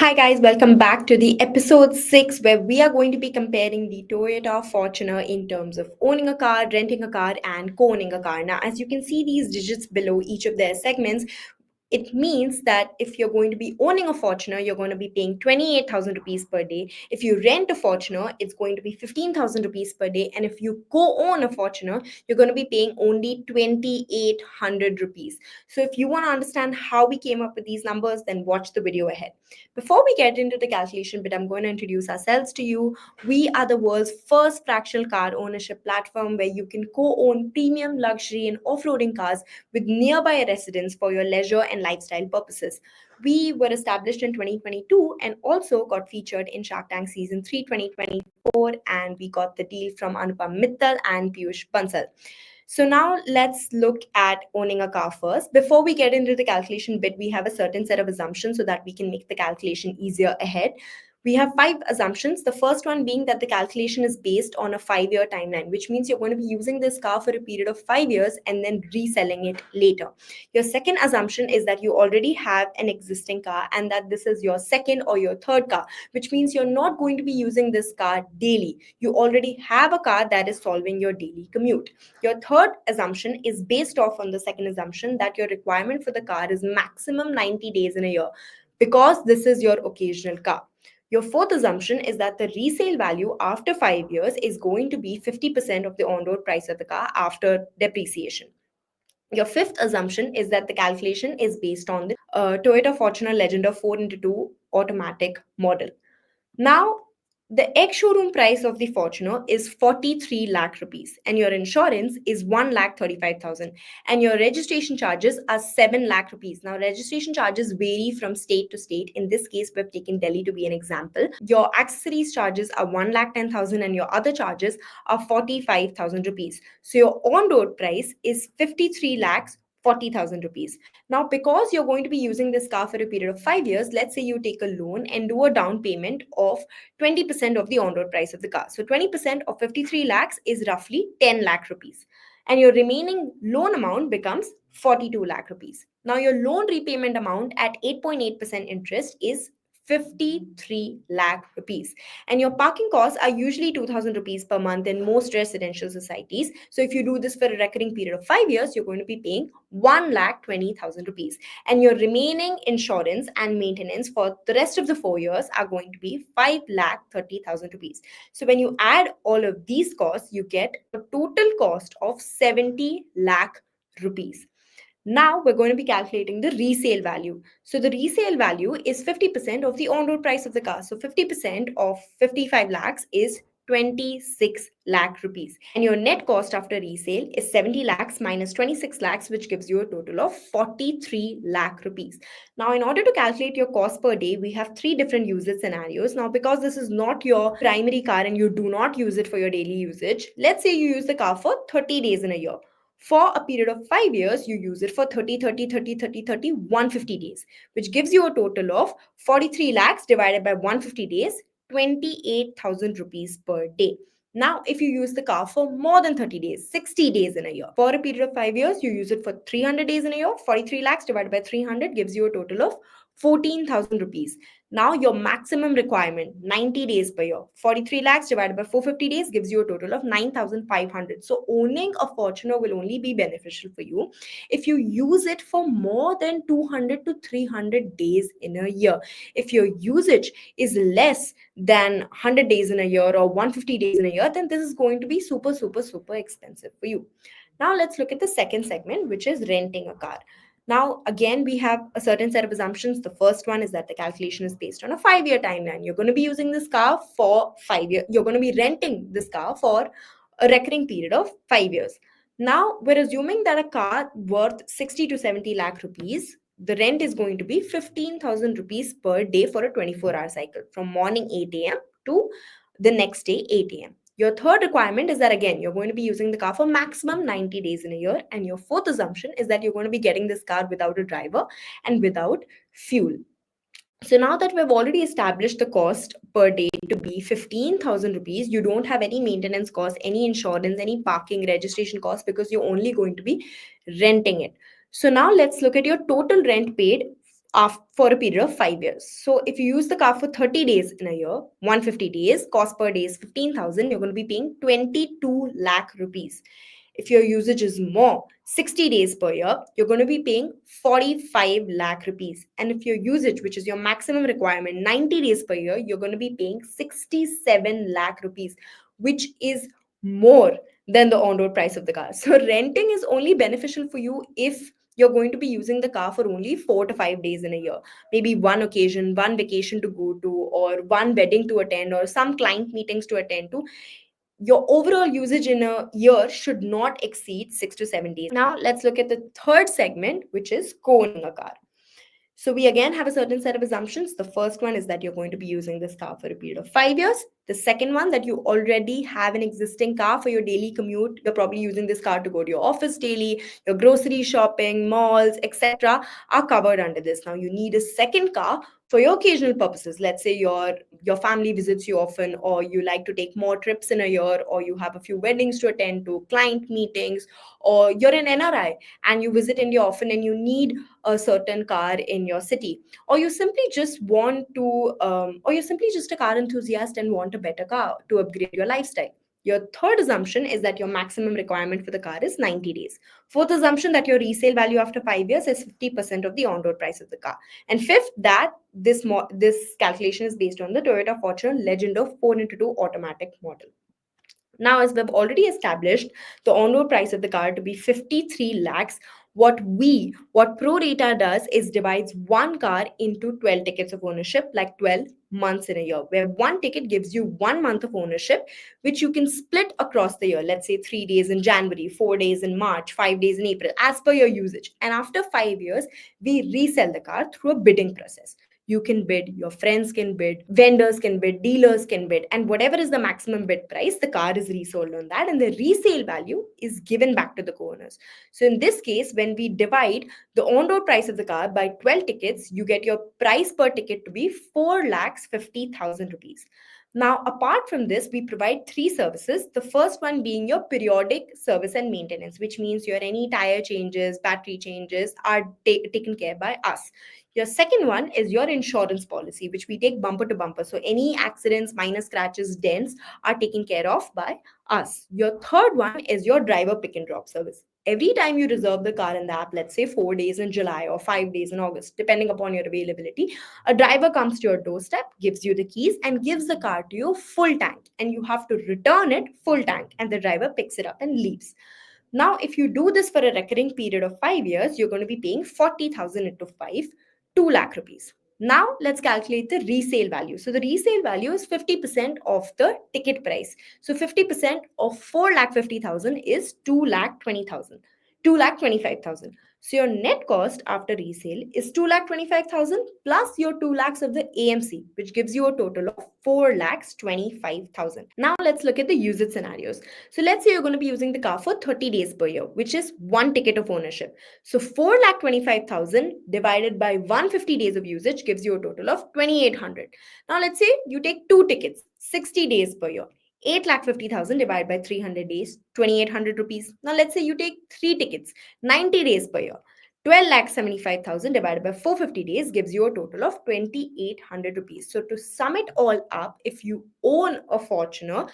Hi guys, welcome back to the episode 6 where we are going to be comparing the Toyota Fortuner in terms of owning a car, renting a car and co-owning a car. Now as you can see these digits below each of their segments, it means that if you're going to be owning a Fortuner, you're going to be paying 28,000 rupees per day. If you rent a Fortuner, it's going to be 15,000 rupees per day. And if you co-own a Fortuner, you're going to be paying only 2,800 rupees. So if you want to understand how we came up with these numbers, then watch the video ahead. Before we get into the calculation bit, I'm going to introduce ourselves to you. We are the world's first fractional car ownership platform where you can co-own premium luxury and off-roading cars with nearby residents for your leisure and lifestyle purposes. We were established in 2022 and also got featured in Shark Tank Season 3 2024, and we got the deal from Anupam Mittal and Piyush Bansal. So now let's look at owning a car first. Before we get into the calculation bit, we have a certain set of assumptions so that we can make the calculation easier ahead. We have 5 assumptions. The first one being that the calculation is based on a 5-year timeline, which means you're going to be using this car for a period of 5 years and then reselling it later. Your second assumption is that you already have an existing car and that this is your second or your third car, which means you're not going to be using this car daily. You already have a car that is solving your daily commute. Your third assumption is based off on the second assumption that your requirement for the car is maximum 90 days in a year because this is your occasional car. Your fourth assumption is that the resale value after 5 years is going to be 50% of the on road price of the car after depreciation. Your fifth assumption is that the calculation is based on the Toyota Fortuner Legender 4x2 automatic model. Now, the ex-showroom price of the Fortuner is 43 lakh rupees and your insurance is 1 lakh 35,000 and your registration charges are 7 lakh rupees. Now, registration charges vary from state to state. In this case, we've taken Delhi to be an example. Your accessories charges are 1 lakh 10,000 and your other charges are 45,000 rupees. So your on-road price is 53 lakhs 40,000 rupees. Now, because you're going to be using this car for a period of 5 years, let's say you take a loan and do a down payment of 20% of the on-road price of the car. So 20% of 53 lakhs is roughly 10 lakh rupees. And your remaining loan amount becomes 42 lakh rupees. Now, your loan repayment amount at 8.8% interest is 53 lakh rupees. And your parking costs are usually 2,000 rupees per month in most residential societies. So if you do this for a recurring period of 5 years, you're going to be paying 1 lakh 20,000 rupees. And your remaining insurance and maintenance for the rest of the 4 years are going to be 5 lakh 30,000 rupees. So when you add all of these costs, you get a total cost of 70 lakh rupees. Now we're going to be calculating the resale value. So the resale value is 50% of the on-road price of the car. So 50% of 55 lakhs is 26 lakh rupees. And your net cost after resale is 70 lakhs minus 26 lakhs, which gives you a total of 43 lakh rupees. Now, in order to calculate your cost per day, we have 3 different usage scenarios. Now, because this is not your primary car and you do not use it for your daily usage, let's say you use the car for 30 days in a year. For a period of 5 years, you use it for 30, 30, 30, 30, 30, 150 days, which gives you a total of 43 lakhs divided by 150 days, 28,000 rupees per day. Now, if you use the car for more than 30 days, 60 days in a year, for a period of 5 years, you use it for 300 days in a year, 43 lakhs divided by 300 gives you a total of 14,000 rupees. Now, your maximum requirement, 90 days per year, 43 lakhs divided by 450 days gives you a total of 9,500. So, owning a Fortuner will only be beneficial for you if you use it for more than 200 to 300 days in a year. If your usage is less than 100 days in a year or 150 days in a year, then this is going to be super, super, super expensive for you. Now, let's look at the second segment, which is renting a car. Now, again, we have a certain set of assumptions. The first one is that the calculation is based on a 5-year timeline. You're going to be using this car for 5 years. You're going to be renting this car for a recurring period of 5 years. Now, we're assuming that a car worth 60 to 70 lakh rupees, the rent is going to be 15,000 rupees per day for a 24-hour cycle from morning 8 a.m. to the next day 8 a.m. Your third requirement is that again, you're going to be using the car for maximum 90 days in a year. And your fourth assumption is that you're going to be getting this car without a driver and without fuel. So now that we've already established the cost per day to be 15,000 rupees, you don't have any maintenance cost, any insurance, any parking, registration cost because you're only going to be renting it. So now let's look at your total rent paid for a period of 5 years. So if you use the car for 30 days in a year, 150 days, cost per day is 15,000, you're going to be paying 22 lakh rupees. If your usage is more, 60 days per year, you're going to be paying 45 lakh rupees. And if your usage, which is your maximum requirement, 90 days per year, you're going to be paying 67 lakh rupees, which is more than the on-road price of the car. So renting is only beneficial for you if you're going to be using the car for only 4 to 5 days in a year. Maybe one occasion, one vacation to go to, or one wedding to attend, or some client meetings to attend to. Your overall usage in a year should not exceed 6 to 7 days. Now, let's look at the third segment, which is co-owning a car. So we again have a certain set of assumptions. The first one is that you're going to be using this car for a period of 5 years. The second one, that you already have an existing car for your daily commute. You're probably using this car to go to your office daily, your grocery shopping, malls, etc. are covered under this. Now you need a second car for your occasional purposes. Let's say your family visits you often, or you like to take more trips in a year, or you have a few weddings to attend to, client meetings, or you're an NRI and you visit India often and you need a certain car in your city, or you simply just want to or you're simply just a car enthusiast and want a better car to upgrade your lifestyle. Your third assumption is that your maximum requirement for the car is 90 days. Fourth assumption, that your resale value after 5 years is 50% of the on-road price of the car. And fifth, that this calculation is based on the Toyota Fortuner Legend of 4 into 2 automatic model. Now, as we've already established the on-road price of the car to be 53 lakhs, what ProRata does is divides one car into 12 tickets of ownership, like 12 months in a year, where one ticket gives you 1 month of ownership, which you can split across the year. Let's say 3 days in January, 4 days in March, 5 days in April, as per your usage. And after 5 years, we resell the car through a bidding process. You can bid, your friends can bid, vendors can bid, dealers can bid, and whatever is the maximum bid price, the car is resold on that, and the resale value is given back to the co-owners. So in this case, when we divide the on-road price of the car by 12 tickets, you get your price per ticket to be 4,50,000 rupees. Now, apart from this, we provide three services. The first one being your periodic service and maintenance, which means your any tire changes, battery changes are taken care by us. Your second one is your insurance policy, which we take bumper to bumper. So any accidents, minor scratches, dents are taken care of by us. Your third one is your driver pick and drop service. Every time you reserve the car in the app, let's say 4 days in July or 5 days in August, depending upon your availability, a driver comes to your doorstep, gives you the keys, and gives the car to you full tank. And you have to return it full tank, and the driver picks it up and leaves. Now, if you do this for a recurring period of 5 years, you're going to be paying 40,000 into 5, 2 lakh rupees. Now, let's calculate the resale value. So, the resale value is 50% of the ticket price. So, 50% of 4,50,000 is 2,20,000, 2,25,000. So, your net cost after resale is 2,25,000 plus your 2 lakhs of the AMC, which gives you a total of 4,25,000. Now, let's look at the usage scenarios. So let's say you're going to be using the car for 30 days per year, which is one ticket of ownership. So 4,25,000 divided by 150 days of usage gives you a total of 2,800. Now let's say you take two tickets, 60 days per year. 8,50,000 divided by 300 days, 2,800 rupees. Now let's say you take three tickets, 90 days per year. 12,75,000 divided by 450 days gives you a total of 2,800 rupees. So to sum it all up, if you own a Fortuner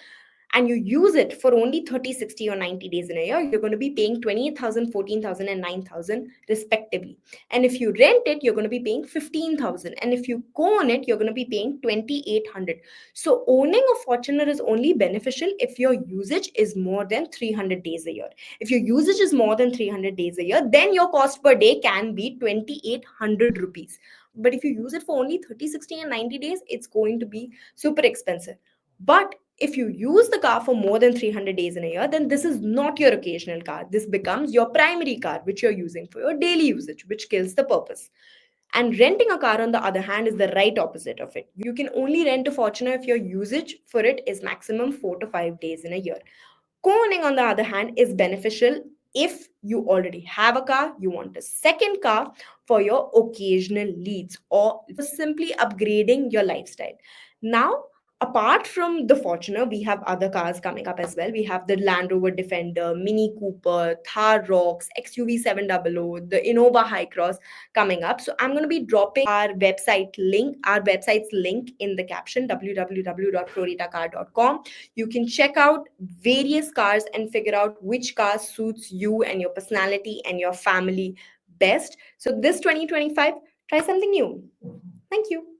and you use it for only 30, 60, or 90 days in a year, you're going to be paying 28,000, 14,000, and 9,000 respectively. And if you rent it, you're going to be paying 15,000. And if you co-own it, you're going to be paying 2,800. So owning a Fortuner is only beneficial if your usage is more than 300 days a year. If your usage is more than 300 days a year, then your cost per day can be 2,800 rupees. But if you use it for only 30, 60, and 90 days, it's going to be super expensive. But if you use the car for more than 300 days in a year, then this is not your occasional car. This becomes your primary car, which you're using for your daily usage, which kills the purpose. And renting a car, on the other hand, is the right opposite of it. You can only rent a Fortuner if your usage for it is maximum 4 to 5 days in a year. Co-owning, on the other hand, is beneficial if you already have a car, you want a second car for your occasional needs, or simply upgrading your lifestyle. Now, Apart from the Fortuner, we have other cars coming up as well. We have the Land Rover Defender, Mini Cooper, Thar Rocks, XUV 700, the Innova High Cross coming up. So I'm going to be dropping our website's link in the caption, www.floritacar.com. You can check out various cars and figure out which car suits you and your personality and your family best. So this 2025, try something new. Thank you.